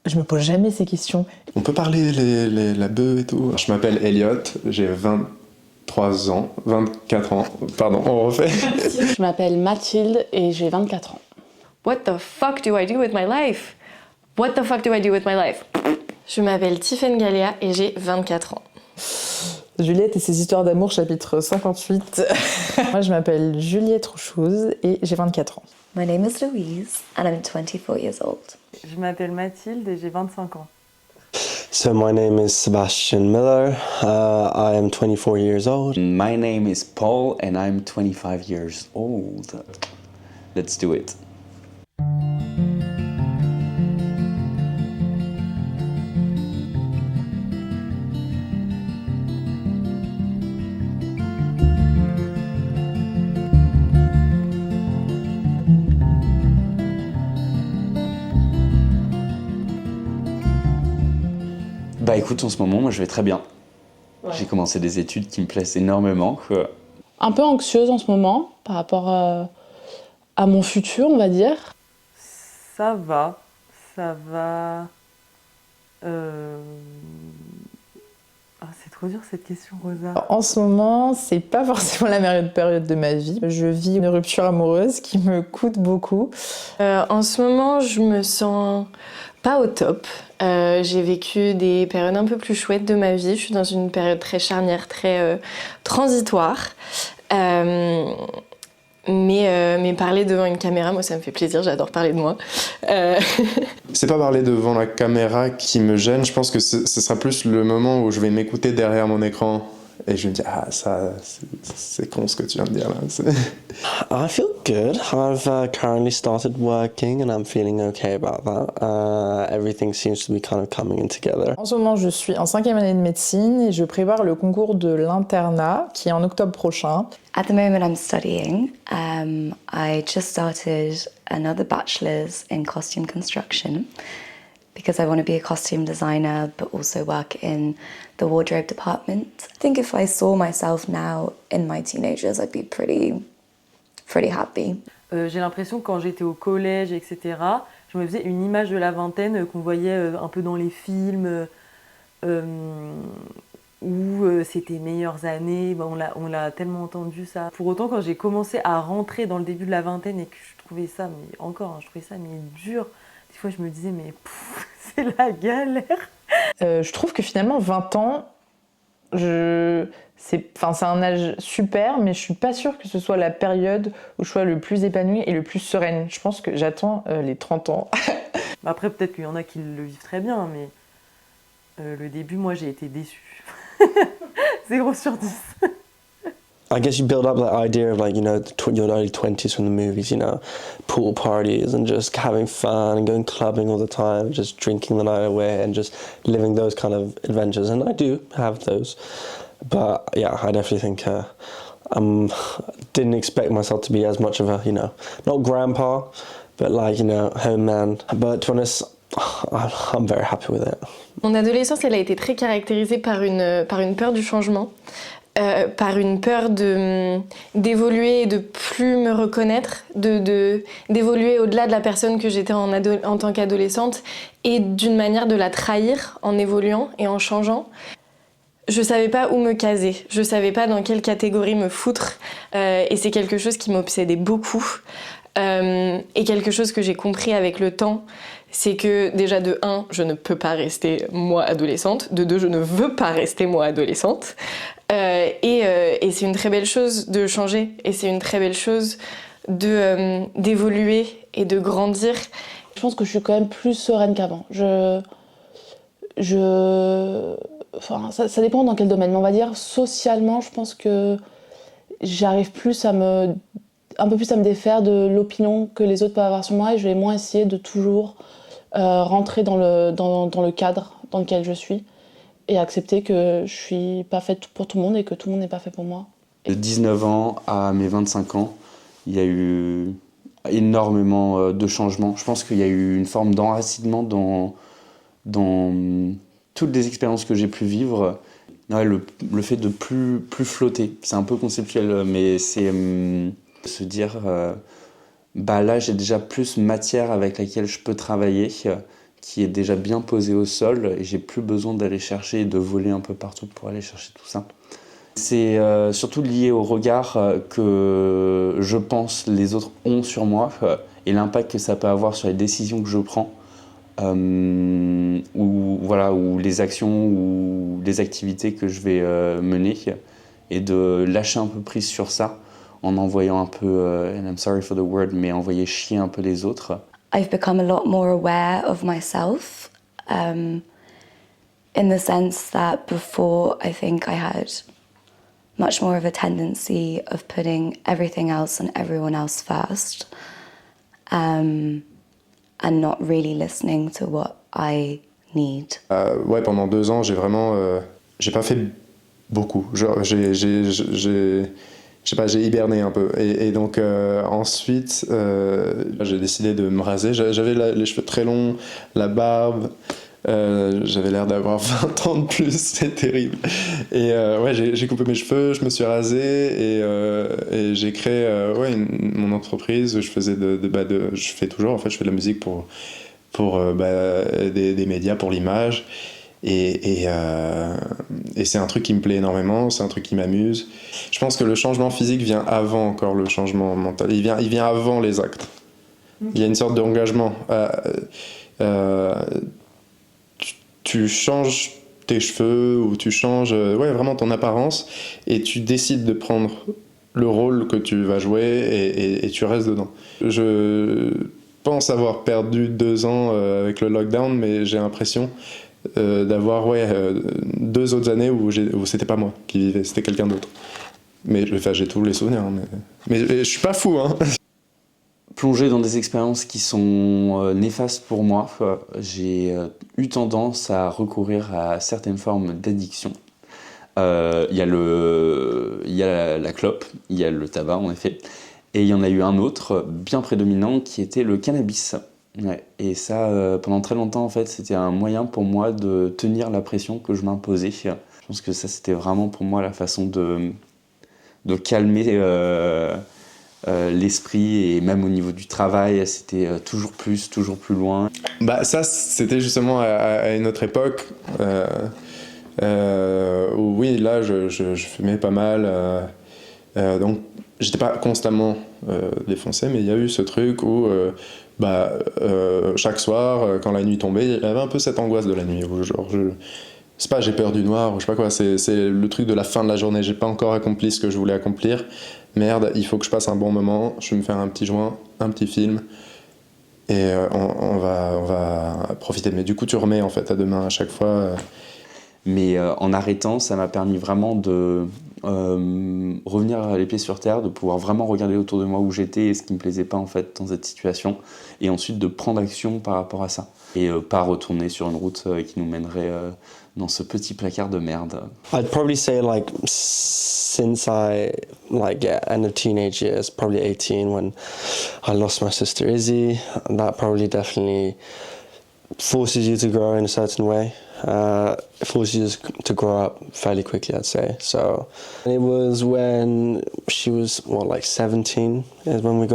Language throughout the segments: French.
Je me pose jamais ces questions. On peut parler la bœuf et tout. Je m'appelle Elliot, j'ai 23 ans, 24 ans, pardon, on refait. Je m'appelle Mathilde et j'ai 24 ans. What the fuck do I do with my life? What the fuck do I do with my life? Je m'appelle Tiffaine Galéa et j'ai 24 ans. Juliette et ses histoires d'amour, chapitre 58. Moi, je m'appelle Juliette Rouchouz et j'ai 24 ans. My name is Louise and I'm 24 years old. Je m'appelle Mathilde et j'ai 25 ans. So my name is Sebastian Miller. I am 24 years old. My name is Paul and I'm 25 years old. Let's do it. Bah écoute, en ce moment, moi je vais très bien. Ouais. J'ai commencé des études qui me plaisent énormément, quoi. Un peu anxieuse en ce moment par rapport à mon futur, on va dire. Ça va. C'est trop dur cette question, Rosa. En ce moment, c'est pas forcément la meilleure période de ma vie. Je vis une rupture amoureuse qui me coûte beaucoup. En ce moment, je me sens pas au top. J'ai vécu des périodes un peu plus chouettes de ma vie. Je suis dans une période très charnière, très transitoire. Mais parler devant une caméra, moi ça me fait plaisir, j'adore parler de moi. C'est pas parler devant la caméra qui me gêne, je pense que ce sera plus le moment où je vais m'écouter derrière mon écran et je vais me dire ah ça c'est con ce que tu viens de dire là. I feel good. I've currently started working and I'm feeling okay about that. Everything seems to be kind of coming in together. En ce moment, je suis en 5e année de médecine et je prépare le concours de l'internat qui est en octobre prochain. At the moment I'm studying. I just started another bachelor's in costume construction because I want to be a costume designer but also work in the wardrobe department. I think if I saw myself now in my teenagers, I'd be pretty happy. J'ai l'impression que quand j'étais au collège, etc., je me faisais une image de la vingtaine qu'on voyait un peu dans les films où c'était meilleures années, on l'a tellement entendu ça. Pour autant, quand j'ai commencé à rentrer dans le début de la vingtaine et que je trouvais ça, je trouvais ça dur, des fois je me disais mais c'est la galère. Je trouve que finalement 20 ans, c'est un âge super, mais je suis pas sûre que ce soit la période où je sois le plus épanouie et le plus sereine. Je pense que j'attends les 30 ans. Après, peut-être qu'il y en a qui le vivent très bien, mais le début, moi, j'ai été déçue. 0 sur 10. I guess you build up that idea of your early 20s from the movies, pool parties and just having fun and going clubbing all the time, just drinking the night away and just living those kind of adventures. And I do have those. But yeah, I definitely think didn't expect myself to be as much of a, not grandpa, but home man. But to be honest, I'm very happy with it. Mon adolescence, elle a été très caractérisée par une peur du changement. Par une peur d'évoluer et de plus me reconnaître, d'évoluer au-delà de la personne que j'étais en tant qu'adolescente et d'une manière de la trahir en évoluant et en changeant. Je savais pas où me caser, je savais pas dans quelle catégorie me foutre et c'est quelque chose qui m'obsédait beaucoup et quelque chose que j'ai compris avec le temps, c'est que déjà de 1, je ne peux pas rester moi adolescente, de 2, je ne veux pas rester moi adolescente. Et c'est une très belle chose de changer et c'est une très belle chose d'évoluer et de grandir. Je pense que je suis quand même plus sereine qu'avant. Ça dépend dans quel domaine, mais on va dire socialement, je pense que j'arrive un peu plus à me défaire de l'opinion que les autres peuvent avoir sur moi et je vais moins essayer de toujours rentrer dans le cadre dans lequel je suis. Et accepter que je suis pas faite pour tout le monde et que tout le monde n'est pas fait pour moi. De 19 ans à mes 25 ans, il y a eu énormément de changements. Je pense qu'il y a eu une forme d'enracinement dans toutes les expériences que j'ai pu vivre. Ouais, le fait de plus flotter, c'est un peu conceptuel, mais c'est se dire là j'ai déjà plus matière avec laquelle je peux travailler qui est déjà bien posé au sol et j'ai plus besoin d'aller chercher et de voler un peu partout pour aller chercher tout ça. C'est surtout lié au regard que je pense les autres ont sur moi et l'impact que ça peut avoir sur les décisions que je prends ou les actions ou les activités que je vais mener et de lâcher un peu prise sur ça en envoyant un peu, and I'm sorry for the word, mais envoyer chier un peu les autres. I've become a lot more aware of myself in the sense that before I think I had much more of a tendency of putting everything else and everyone else first and not really listening to what I need. Ouais, pendant 2 ans, j'ai vraiment... j'ai pas fait beaucoup. Genre, je sais pas, j'ai hiberné un peu. Et donc ensuite, j'ai décidé de me raser. J'avais les cheveux très longs, la barbe. J'avais l'air d'avoir 20 ans de plus, c'est terrible. Et ouais, j'ai coupé mes cheveux, je me suis rasé et j'ai créé mon entreprise. Je faisais je fais toujours, en fait, je fais de la musique pour des médias, pour l'image. Et c'est un truc qui me plaît énormément, c'est un truc qui m'amuse. Je pense que le changement physique vient avant encore le changement mental. Il vient avant les actes. Il y a une sorte d'engagement. Tu changes tes cheveux ou tu changes vraiment ton apparence et tu décides de prendre le rôle que tu vas jouer et tu restes dedans. Je pense avoir perdu 2 ans avec le lockdown, mais j'ai l'impression d'avoir 2 autres années où c'était pas moi qui vivais, c'était quelqu'un d'autre. Mais j'ai tous les souvenirs, hein, mais je suis pas fou, hein. Plonger dans des expériences qui sont néfastes pour moi, j'ai eu tendance à recourir à certaines formes d'addiction. Il y a la clope, il y a le tabac en effet, et il y en a eu un autre bien prédominant qui était le cannabis. Ouais. Et ça, pendant très longtemps en fait, c'était un moyen pour moi de tenir la pression que je m'imposais. Je pense que ça c'était vraiment pour moi la façon de calmer l'esprit et même au niveau du travail, c'était toujours plus loin. Ça, c'était justement à une autre époque où oui, là, je fumais pas mal. Donc, j'étais pas constamment défoncé, mais il y a eu ce truc où chaque soir, quand la nuit tombait, il y avait un peu cette angoisse de la nuit. Où genre, c'est pas j'ai peur du noir ou je sais pas quoi, c'est le truc de la fin de la journée. J'ai pas encore accompli ce que je voulais accomplir. Merde, il faut que je passe un bon moment, je vais me faire un petit joint, un petit film, et on va profiter. Mais du coup, tu remets en fait à demain à chaque fois. Mais en arrêtant, ça m'a permis vraiment de revenir les pieds sur terre, de pouvoir vraiment regarder autour de moi où j'étais et ce qui me plaisait pas en fait dans cette situation, et ensuite de prendre action par rapport à ça. Et pas retourner sur une route qui nous mènerait dans ce petit placard de merde. I'd probably say like since end of teenage years, probably 18 when I lost my sister Izzy, that probably definitely forces you to grow in a certain way. It forces you to grow up fairly quickly, I'd say. So it was when she was 17 is when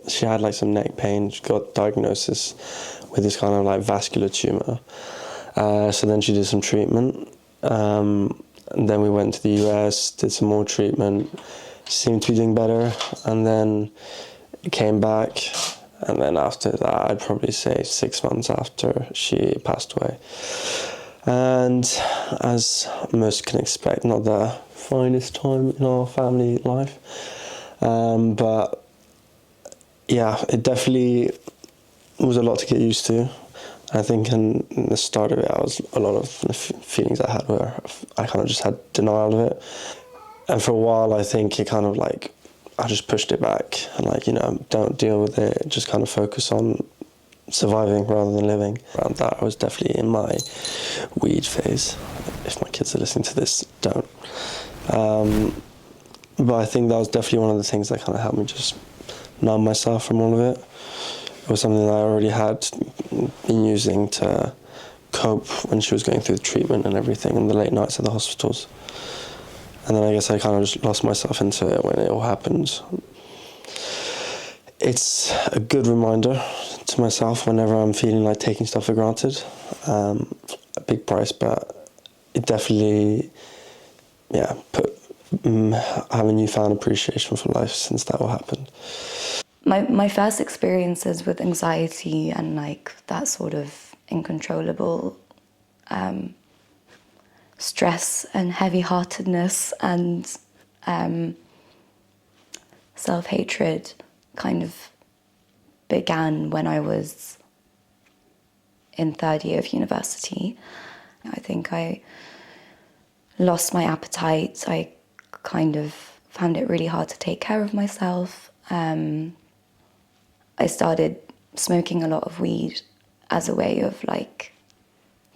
she had like some neck pain. She got diagnosis with this kind of like vascular tumor. So then she did some treatment. And then we went to the US, did some more treatment. She seemed to be doing better. And then it came back. And then after that, I'd probably say 6 months after she passed away. And as most can expect, not the finest time in our family life. But yeah, it definitely was a lot to get used to. I think in the start of it, a lot of the feelings I had were, I kind of just had denial of it. And for a while, I think it kind of like, I just pushed it back and don't deal with it, just kind of focus on surviving rather than living. Around that, I was definitely in my weed phase. If my kids are listening to this, don't. But I think that was definitely one of the things that kind of helped me just numb myself from all of it. It was something that I already had been using to cope when she was going through the treatment and everything, and the late nights at the hospitals. And then I guess I kind of just lost myself into it when it all happened. It's a good reminder to myself whenever I'm feeling like taking stuff for granted. A big price, but it definitely, I have a newfound appreciation for life since that all happened. My first experiences with anxiety and like that sort of uncontrollable stress and heavy-heartedness and self-hatred kind of began when I was in third year of university. I think I lost my appetite. I kind of found it really hard to take care of myself. I started smoking a lot of weed as a way of like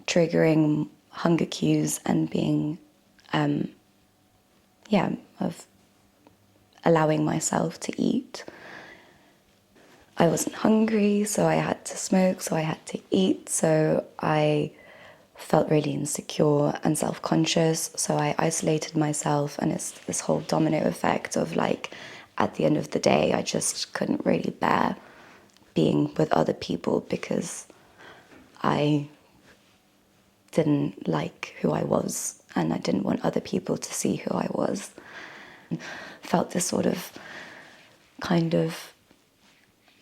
triggering hunger cues and being, of allowing myself to eat. I wasn't hungry, so I had to smoke, so I had to eat, so I felt really insecure and self-conscious, so I isolated myself, and it's this whole domino effect of like, at the end of the day, I just couldn't really bear being with other people because I didn't like who I was and I didn't want other people to see who I was. Felt this sort of kind of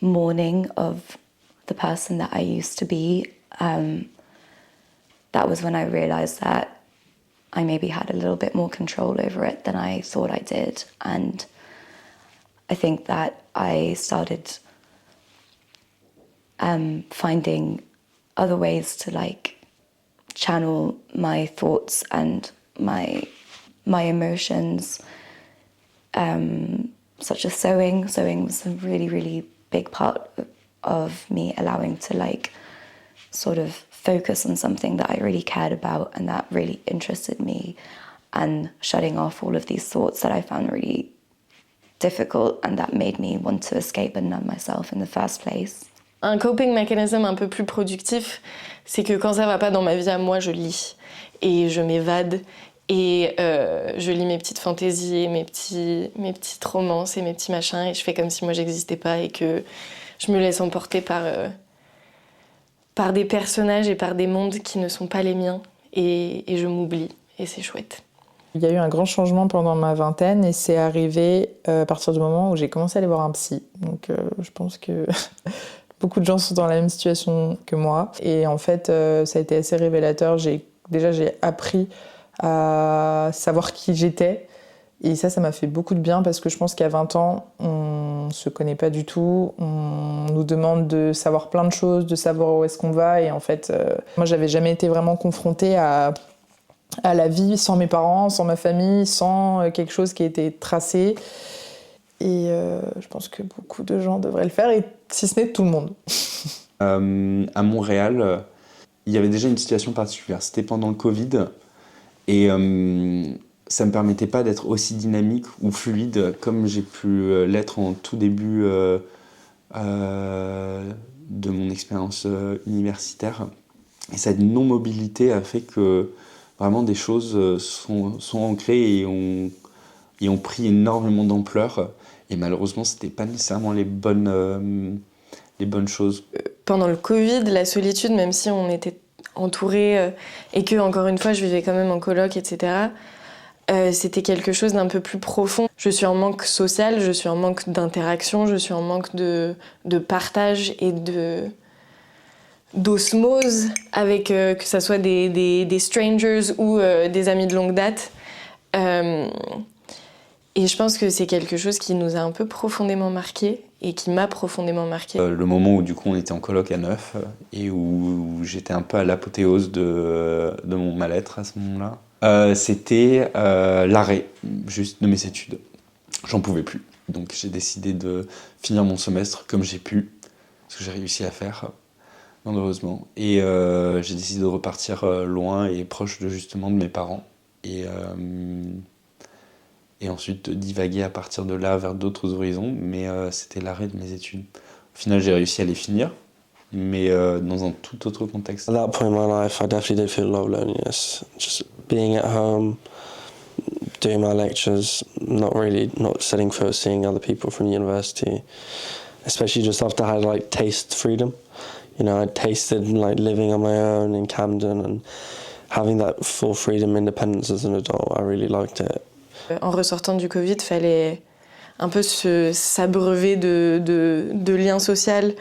mourning of the person that I used to be. That was when I realised that I maybe had a little bit more control over it than I thought I did. And I think that I started finding other ways to like channel my thoughts and my emotions, such as sewing. Sewing was a really, really big part of me allowing to like sort of focus on something that I really cared about and that really interested me, and shutting off all of these thoughts that I found really difficult and that made me want to escape and numb myself in the first place. Un coping mechanism un peu plus productif, c'est que quand ça va pas dans ma vie à moi, je lis et je m'évade et je lis mes petites fantaisies, mes petites romances et mes petits machins, et je fais comme si moi j'existais pas et que je me laisse emporter par des personnages et par des mondes qui ne sont pas les miens, et je m'oublie et c'est chouette. Il y a eu un grand changement pendant ma vingtaine et c'est arrivé à partir du moment où j'ai commencé à aller voir un psy. Donc je pense que beaucoup de gens sont dans la même situation que moi. Et en fait, ça a été assez révélateur. J'ai appris à savoir qui j'étais. Et ça m'a fait beaucoup de bien parce que je pense qu'à 20 ans, on se connaît pas du tout. On nous demande de savoir plein de choses, de savoir où est-ce qu'on va. Et en fait, moi, j'avais jamais été vraiment confrontée à la vie sans mes parents, sans ma famille, sans quelque chose qui était tracé. Et je pense que beaucoup de gens devraient le faire, et si ce n'est tout le monde. À Montréal, il y avait déjà une situation particulière. C'était pendant le Covid, et ça ne me permettait pas d'être aussi dynamique ou fluide comme j'ai pu l'être en tout début de mon expérience universitaire. Et cette non-mobilité a fait que vraiment des choses sont ancrées et ont pris énormément d'ampleur. Et malheureusement, c'était pas nécessairement les bonnes choses. Pendant le Covid, la solitude, même si on était entouré et que, encore une fois, je vivais quand même en coloc, etc., c'était quelque chose d'un peu plus profond. Je suis en manque social, je suis en manque d'interaction, je suis en manque de partage et d'osmose avec que ça soit des strangers ou des amis de longue date. Et je pense que c'est quelque chose qui nous a un peu profondément marqué et qui m'a profondément marqué. Le moment où du coup on était en coloc à 9 et où j'étais un peu à l'apothéose de mon mal-être à ce moment-là, c'était l'arrêt juste de mes études. J'en pouvais plus. Donc j'ai décidé de finir mon semestre comme j'ai pu, ce que j'ai réussi à faire, malheureusement. Et j'ai décidé de repartir loin et proche justement de mes parents. Et ensuite de divaguer à partir de là vers d'autres horizons, mais c'était l'arrêt de mes études. Au final, j'ai réussi à les finir, mais dans un tout autre contexte. At that point in my life, I definitely did feel a lot of loneliness. Just being at home, doing my lectures, not studying for seeing other people from university. especially just after I had like taste freedom. You know, I tasted like living on my own in Camden and having that full freedom, independence as an adult. I really liked it. En ressortant du Covid, fallait un peu s'abreuver de liens sociaux,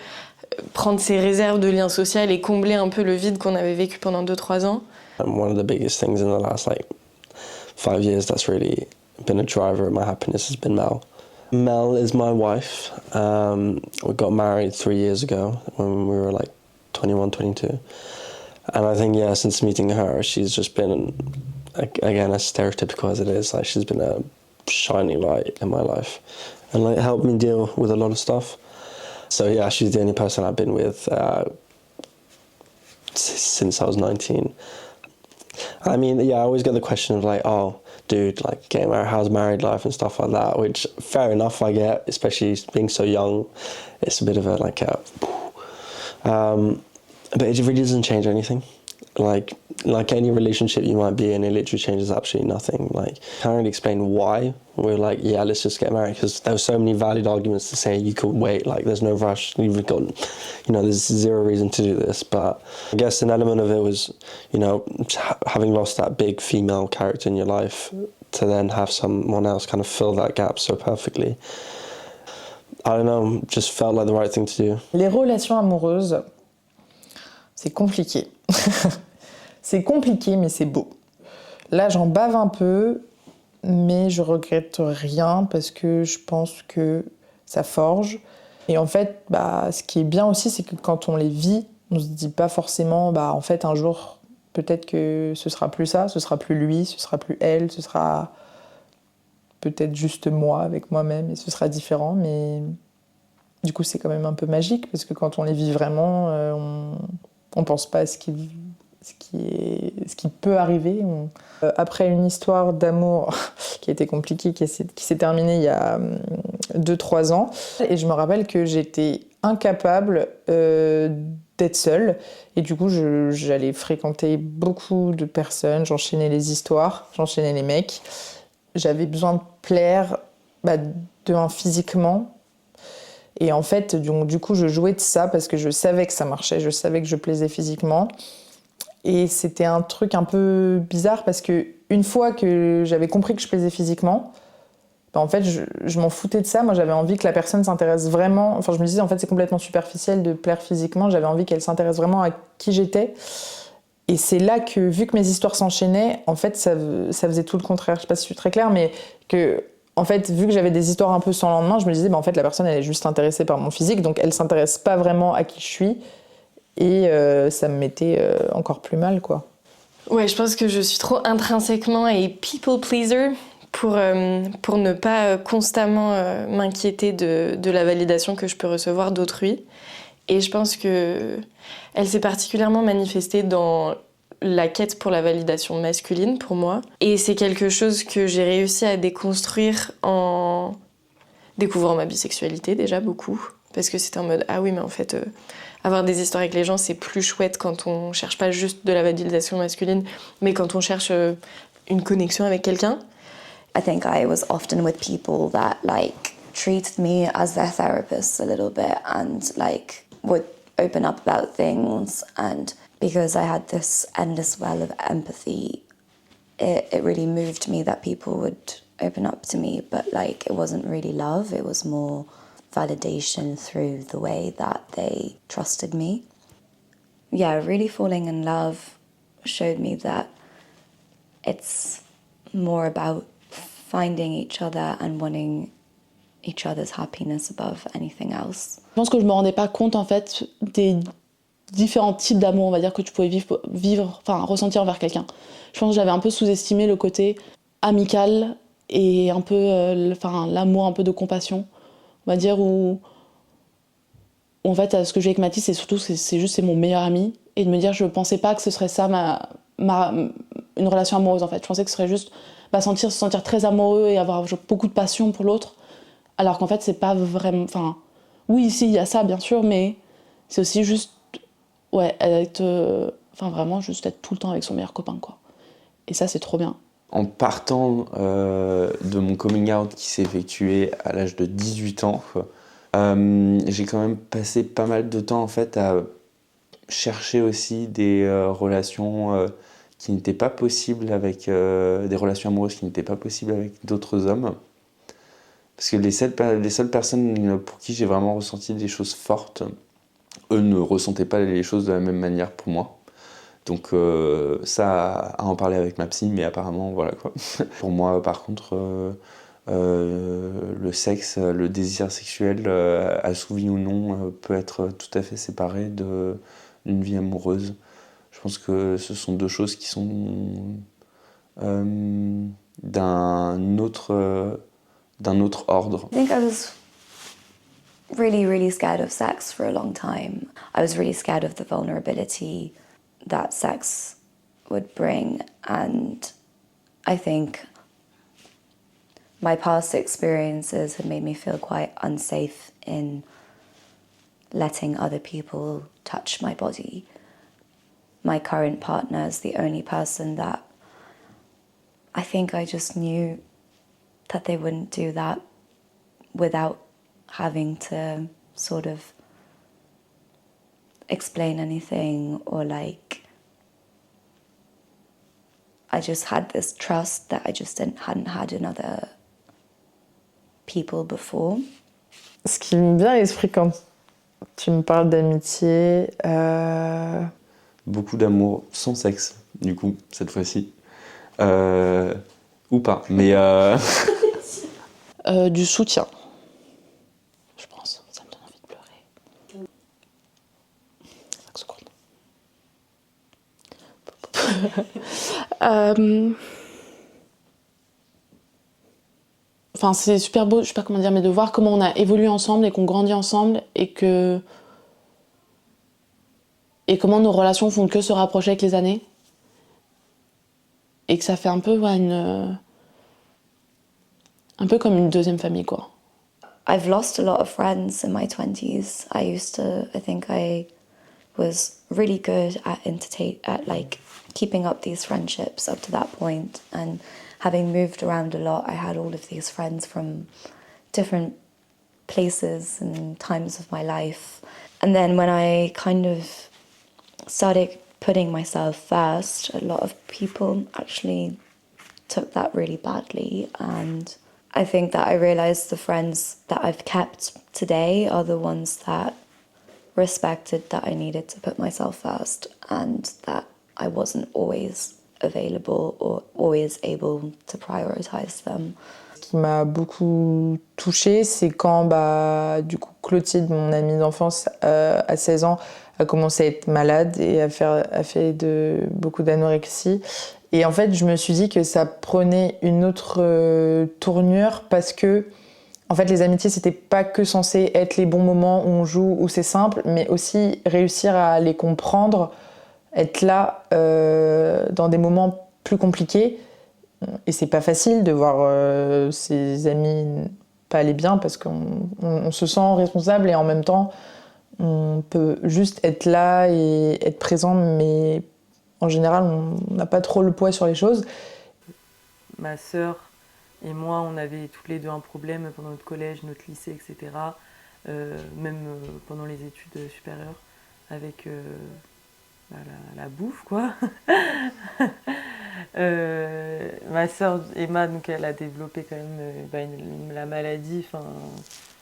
prendre ses réserves de liens sociaux et combler un peu le vide qu'on avait vécu pendant 2-3 ans. And one of the biggest things in the last like 5 years that's really been a driver of my happiness has been Mel. Mel is my wife. We got married 3 years ago when we were like 21, 22. And I think, yeah, since meeting her, she's just been, again, as stereotypical as it is, like she's been a shining light in my life and like helped me deal with a lot of stuff. So yeah, she's the only person I've been with since I was 19. I mean, yeah, I always get the question of like, oh, dude, like getting married, how's married life and stuff like that, which fair enough I get, especially being so young. It's a bit of a like a, but it really doesn't change anything. Like any relationship you might be in, it literally changes absolutely nothing. Like, I can't really explain why we're like, yeah, let's just get married, because there were so many valid arguments to say you could wait, like there's no rush, you've got, you know, there's zero reason to do this. But I guess an element of it was, you know, having lost that big female character in your life, to then have someone else kind of fill that gap so perfectly. I don't know, just felt like the right thing to do. Les relations amoureuses, c'est compliqué. C'est compliqué, mais c'est beau. Là, j'en bave un peu, mais je regrette rien parce que je pense que ça forge. Et en fait, ce qui est bien aussi, c'est que quand on les vit, on se dit pas forcément, en fait, un jour, peut-être que ce sera plus ça, ce sera plus lui, ce sera plus elle, ce sera peut-être juste moi avec moi-même et ce sera différent, mais du coup, c'est quand même un peu magique parce que quand on les vit vraiment, on pense pas à ce qui peut arriver. Après une histoire d'amour qui a été compliquée, qui s'est terminée il y a 2-3 ans, et je me rappelle que j'étais incapable d'être seule, et du coup j'allais fréquenter beaucoup de personnes, j'enchaînais les histoires, j'enchaînais les mecs. J'avais besoin de plaire physiquement. Et en fait, du coup, je jouais de ça parce que je savais que ça marchait, je savais que je plaisais physiquement. Et c'était un truc un peu bizarre parce que une fois que j'avais compris que je plaisais physiquement, en fait, je m'en foutais de ça. Moi, j'avais envie que la personne s'intéresse vraiment. Enfin, je me disais, en fait, c'est complètement superficiel de plaire physiquement. J'avais envie qu'elle s'intéresse vraiment à qui j'étais. Et c'est là que, vu que mes histoires s'enchaînaient, en fait, ça faisait tout le contraire. Je sais pas si je suis très claire, mais que... En fait, vu que j'avais des histoires un peu sans lendemain, je me disais, en fait, la personne, elle est juste intéressée par mon physique, donc elle s'intéresse pas vraiment à qui je suis. Et ça me mettait encore plus mal, quoi. Ouais, je pense que je suis trop intrinsèquement et people pleaser pour ne pas constamment m'inquiéter de la validation que je peux recevoir d'autrui. Et je pense que elle s'est particulièrement manifestée dans la quête pour la validation masculine pour moi. Et c'est quelque chose que j'ai réussi à déconstruire en découvrant ma bisexualité déjà beaucoup. Parce que c'était en mode, ah oui, mais en fait, avoir des histoires avec les gens, c'est plus chouette quand on cherche pas juste de la validation masculine, mais quand on cherche une connexion avec quelqu'un. I think I was often with people that treated me as their therapist a little bit and would open up about things, and because I had this endless well of empathy, it really moved me that people would open up to me, but it wasn't really love, it was more validation through the way that they trusted me. Yeah, really falling in love showed me that it's more about finding each other and wanting each other's happiness above anything else. Je pense que je me rendais pas compte en fait des différents types d'amour, on va dire, que tu pouvais ressentir envers quelqu'un. Je pense que j'avais un peu sous-estimé le côté amical et un peu l'amour un peu de compassion, on va dire, où en fait ce que j'ai avec Mathis, c'est surtout c'est mon meilleur ami, et de me dire, je pensais pas que ce serait ça une relation amoureuse en fait. Je pensais que ce serait juste se sentir très amoureux et avoir beaucoup de passion pour l'autre, alors qu'en fait c'est pas vraiment, oui, si, il y a ça bien sûr, mais c'est aussi juste vraiment juste être tout le temps avec son meilleur copain, quoi. Et ça, c'est trop bien. En partant de mon coming out qui s'est effectué à l'âge de 18 ans, J'ai quand même passé pas mal de temps en fait à chercher aussi des relations qui n'étaient pas possibles avec des relations amoureuses qui n'étaient pas possibles avec d'autres hommes. Parce que les seules personnes pour qui j'ai vraiment ressenti des choses fortes, eux ne ressentaient pas les choses de la même manière pour moi. Donc ça, à en parler avec ma psy, mais apparemment, voilà quoi. Pour moi, par contre, le sexe, le désir sexuel, assouvi ou non, peut être tout à fait séparé d'une vie amoureuse. Je pense que ce sont deux choses qui sont d'un autre ordre. I think I was really, really scared of sex for a long time. I was really scared of the vulnerability that sex would bring, and I think my past experiences had made me feel quite unsafe in letting other people touch my body. My current partner is the only person that I think I just knew that they wouldn't do that without having to sort of explain anything, or like I just had this trust that I just hadn't had in other people before. Ce qui me vient à l'esprit quand tu me parles d'amitié, Beaucoup d'amour sans sexe, du coup, cette fois-ci. Ou pas, mais Du soutien, je pense. Ça me donne envie de pleurer. 5 secondes. Enfin, c'est super beau, je sais pas comment dire, mais de voir comment on a évolué ensemble et qu'on grandit ensemble et comment nos relations font que se rapprocher avec les années. Et que ça fait un peu, un peu comme une deuxième famille, quoi. I've lost a lot of friends in my 20s. I think I was really good at like keeping up these friendships up to that point, and having moved around a lot, I had all of these friends from different places and times of my life. And then when I kind of started putting myself first, a lot of people actually took that really badly, and I think that I realised the friends that I've kept today are the ones that respected that I needed to put myself first, and that I wasn't always available or always able to prioritise them. Ce qui m'a beaucoup touchée, c'est quand du coup, Clotilde, mon amie d'enfance, à 16 ans, a commencé à être malade et a fait beaucoup d'anorexie. Et en fait, je me suis dit que ça prenait une autre tournure parce que, en fait, les amitiés, c'était pas que censé être les bons moments où on joue, où c'est simple, mais aussi réussir à les comprendre, être là dans des moments plus compliqués. Et c'est pas facile de voir ses amis pas aller bien parce qu'on se sent responsable et en même temps, on peut juste être là et être présent, mais en général, on n'a pas trop le poids sur les choses. Ma sœur et moi, on avait toutes les deux un problème pendant notre collège, notre lycée, etc. Même pendant les études supérieures, avec la bouffe, quoi. Ma sœur Emma, donc, elle a développé quand même la maladie,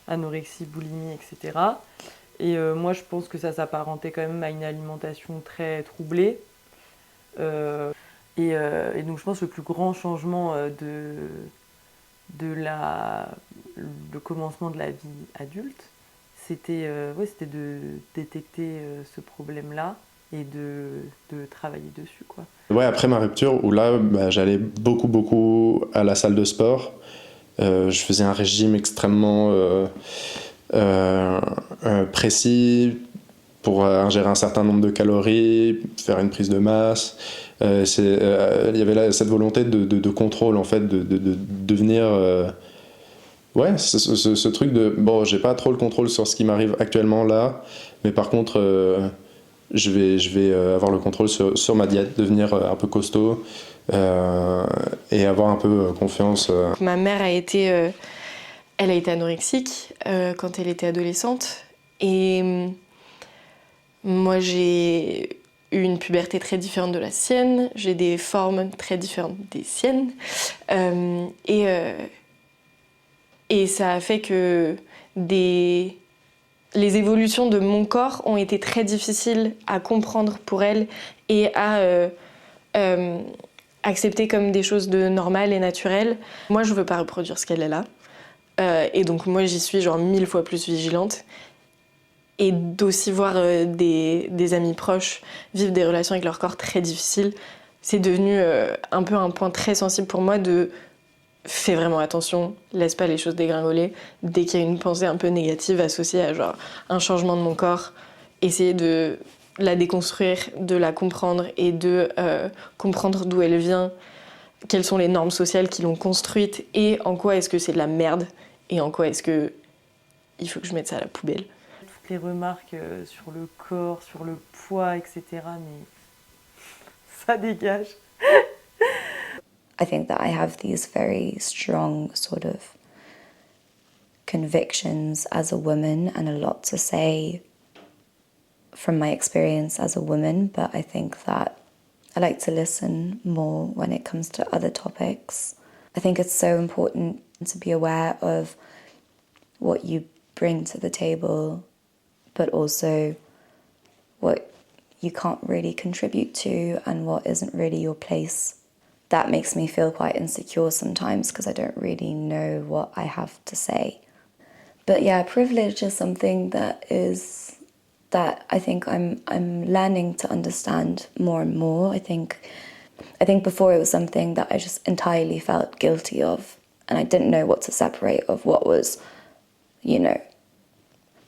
anorexie, boulimie, etc. Et moi, je pense que ça s'apparentait quand même à une alimentation très troublée. Et donc, je pense que le plus grand changement le commencement de la vie adulte, c'était de détecter ce problème-là et de travailler dessus, quoi. Ouais, après ma rupture, où là, j'allais beaucoup à la salle de sport. Je faisais un régime extrêmement précis pour ingérer un certain nombre de calories, faire une prise de masse. Il y avait cette volonté de contrôle, en fait, de devenir... ouais, ce truc de... Bon, j'ai pas trop le contrôle sur ce qui m'arrive actuellement là, mais par contre, je vais avoir le contrôle sur ma diète, devenir un peu costaud et avoir un peu confiance. Ma mère a été Elle a été anorexique quand elle était adolescente. Et moi, j'ai eu une puberté très différente de la sienne. J'ai des formes très différentes des siennes. Et ça a fait que les évolutions de mon corps ont été très difficiles à comprendre pour elle et à accepter comme des choses de normales et naturelles. Moi, je veux pas reproduire ce qu'elle est là. Et donc moi, j'y suis genre 1000 fois plus vigilante. Et d'aussi voir des amis proches vivre des relations avec leur corps très difficiles, c'est devenu un peu un point très sensible pour moi de fais vraiment attention, laisse pas les choses dégringoler. Dès qu'il y a une pensée un peu négative associée à genre un changement de mon corps, essayer de la déconstruire, de la comprendre et de comprendre d'où elle vient, quelles sont les normes sociales qui l'ont construite et en quoi est-ce que c'est de la merde et en quoi est-ce que il faut que je mette ça à la poubelle. Toutes les remarques sur le corps, sur le poids, etc. Mais ça dégage. I think that I have these very strong sort of convictions as a woman and a lot to say from my experience as a woman, but I think that I like to listen more when it comes to other topics. I think it's so important to be aware of what you bring to the table, but also what you can't really contribute to and what isn't really your place. That makes me feel quite insecure sometimes because I don't really know what I have to say. But yeah, privilege is something that I think I'm learning to understand more and more. I think before it was something that I just entirely felt guilty of, and I didn't know what to separate of what was, you know,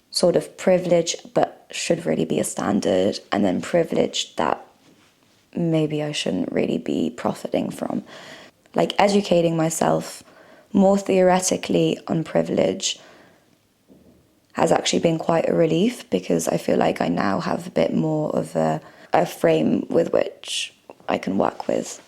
sort of privilege but should really be a standard, and then privilege that maybe I shouldn't really be profiting from. Like educating myself more theoretically on privilege has actually been quite a relief because I feel like I now have a bit more of a frame with which I can work with.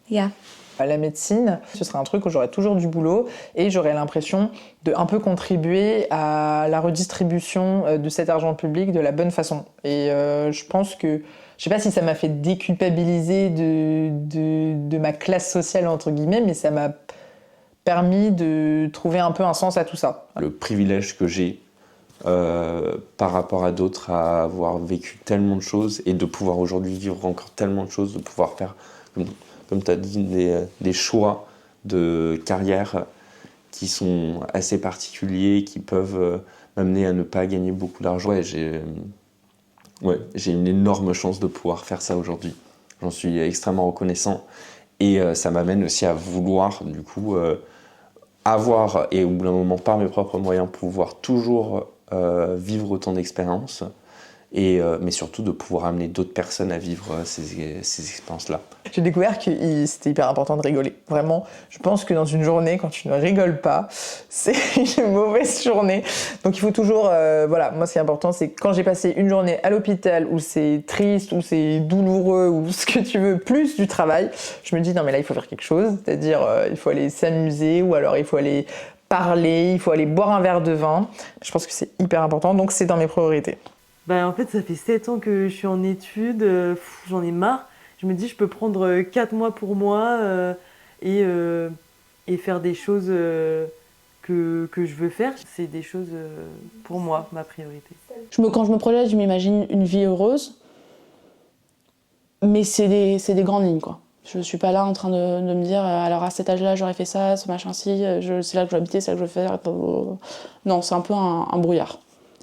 Yeah. La médecine, ce serait un truc où j'aurais toujours du boulot et j'aurais l'impression de un peu contribuer à la redistribution de cet argent public de la bonne façon. Et je pense que, je sais pas si ça m'a fait déculpabiliser de ma classe sociale entre guillemets, mais ça m'a permis de trouver un peu un sens à tout ça. Le privilège que j'ai par rapport à d'autres à avoir vécu tellement de choses et de pouvoir aujourd'hui vivre encore tellement de choses, de pouvoir faire, comme tu as dit, des choix de carrière qui sont assez particuliers, qui peuvent m'amener à ne pas gagner beaucoup d'argent. J'ai une énorme chance de pouvoir faire ça aujourd'hui. J'en suis extrêmement reconnaissant et ça m'amène aussi à vouloir du coup avoir, et au bout d'un moment par mes propres moyens, pouvoir toujours vivre autant d'expériences. Mais surtout de pouvoir amener d'autres personnes à vivre ces expériences-là. J'ai découvert que c'était hyper important de rigoler. Vraiment, je pense que dans une journée, quand tu ne rigoles pas, c'est une mauvaise journée. Donc il faut toujours... moi, ce qui est important, c'est que quand j'ai passé une journée à l'hôpital où c'est triste, où c'est douloureux, ou ce que tu veux, plus du travail, je me dis, non mais là, il faut faire quelque chose. C'est-à-dire, il faut aller s'amuser, ou alors il faut aller parler, il faut aller boire un verre de vin. Je pense que c'est hyper important, donc c'est dans mes priorités. En fait, ça fait 7 ans que je suis en études, j'en ai marre. Je me dis, je peux prendre 4 mois pour moi et faire des choses que je veux faire. C'est des choses pour moi, ma priorité. Quand je me projette, je m'imagine une vie heureuse, mais c'est des grandes lignes, quoi. Je suis pas là en train de me dire, alors à cet âge-là, j'aurais fait ça, ce machin-ci, c'est là que je vais habiter, c'est là que je vais faire... Non, c'est un peu un brouillard.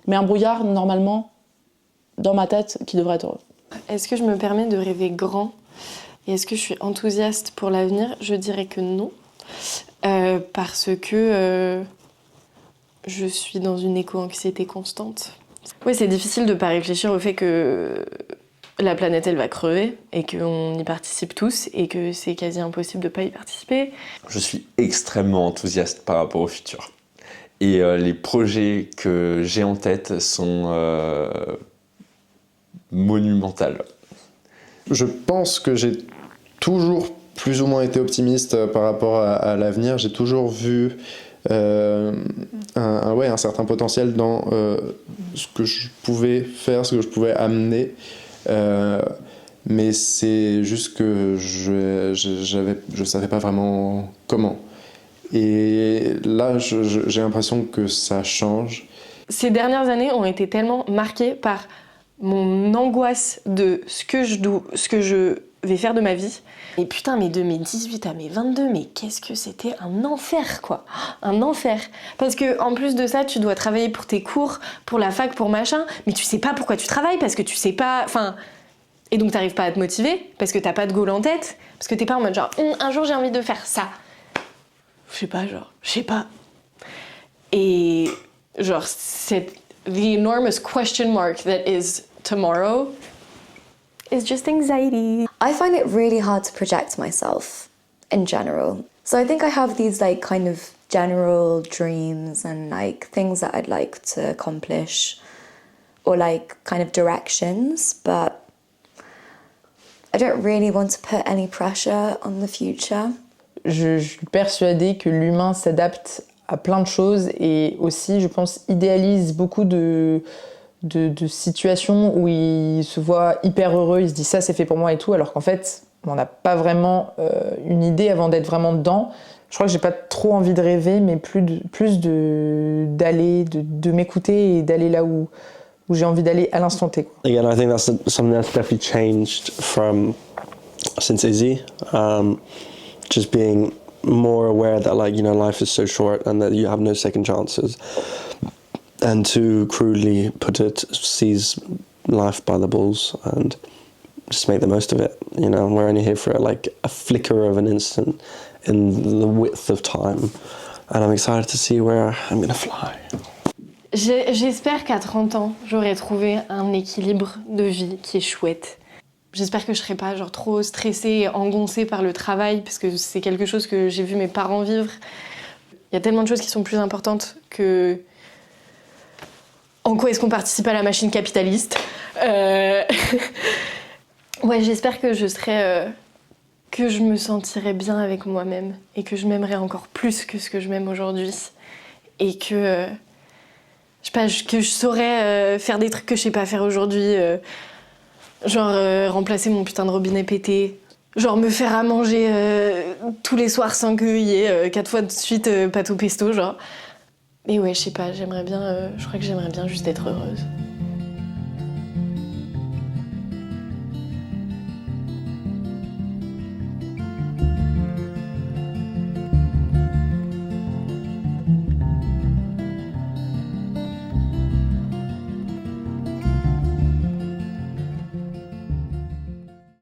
Mais un brouillard, normalement, dans ma tête, qui devrait être heureux. Est-ce que je me permets de rêver grand et est-ce que je suis enthousiaste pour l'avenir ? Je dirais que non, parce que je suis dans une éco-anxiété constante. Oui, c'est difficile de ne pas réfléchir au fait que la planète, elle va crever et qu'on y participe tous et que c'est quasi impossible de ne pas y participer. Je suis extrêmement enthousiaste par rapport au futur. Et les projets que j'ai en tête sont monumentaux. Je pense que j'ai toujours plus ou moins été optimiste par rapport à l'avenir. J'ai toujours vu un certain potentiel dans ce que je pouvais faire, ce que je pouvais amener. Mais c'est juste que je savais pas vraiment comment. Et là, j'ai l'impression que ça change. Ces dernières années ont été tellement marquées par mon angoisse de ce que je vais faire de ma vie. Et putain, mais de mes 18 à mes 22, mais qu'est-ce que c'était un enfer, quoi. Un enfer. Parce que en plus de ça, tu dois travailler pour tes cours, pour la fac, pour machin, mais tu sais pas pourquoi tu travailles, parce que tu sais pas... Enfin... Et donc t'arrives pas à te motiver, parce que t'as pas de goal en tête, parce que t'es pas en mode genre, un jour j'ai envie de faire ça. Je sais pas. Et genre, the enormous question mark that is tomorrow is just anxiety. I find it really hard to project myself in general. So I think I have these like kind of general dreams and like things that I'd like to accomplish or like kind of directions, but I don't really want to put any pressure on the future. Je suis persuadée que l'humain s'adapte à plein de choses et aussi, je pense, idéalise beaucoup de situations où il se voit hyper heureux, il se dit ça c'est fait pour moi et tout, alors qu'en fait, on n'a pas vraiment une idée avant d'être vraiment dedans. Je crois que j'ai pas trop envie de rêver, mais plus de m'écouter et d'aller là où j'ai envie d'aller à l'instant T. Again, I think that's something that's definitely changed since Izzy. Just being more aware that, like, you know, life is so short and that you have no second chances. And to crudely put it, seize life by the balls and just make the most of it. You know, we're only here for like a flicker of an instant in the width of time. And I'm excited to see where I'm gonna fly. J'espère qu'à 30 ans, j'aurai trouvé un équilibre de vie qui est chouette. J'espère que je serai pas genre trop stressée et engoncée par le travail, parce que c'est quelque chose que j'ai vu mes parents vivre. Il y a tellement de choses qui sont plus importantes que... En quoi est-ce qu'on participe à la machine capitaliste ? Ouais, j'espère que je serai... que je me sentirai bien avec moi-même et que je m'aimerai encore plus que ce que je m'aime aujourd'hui. Et que... je sais pas, que je saurais faire des trucs que je sais pas faire aujourd'hui. Genre remplacer mon putain de robinet pété. Genre me faire à manger tous les soirs sans qu'il y ait 4 fois de suite pâte au pesto, genre. Et ouais, je sais pas, j'aimerais bien... je crois que j'aimerais bien juste être heureuse.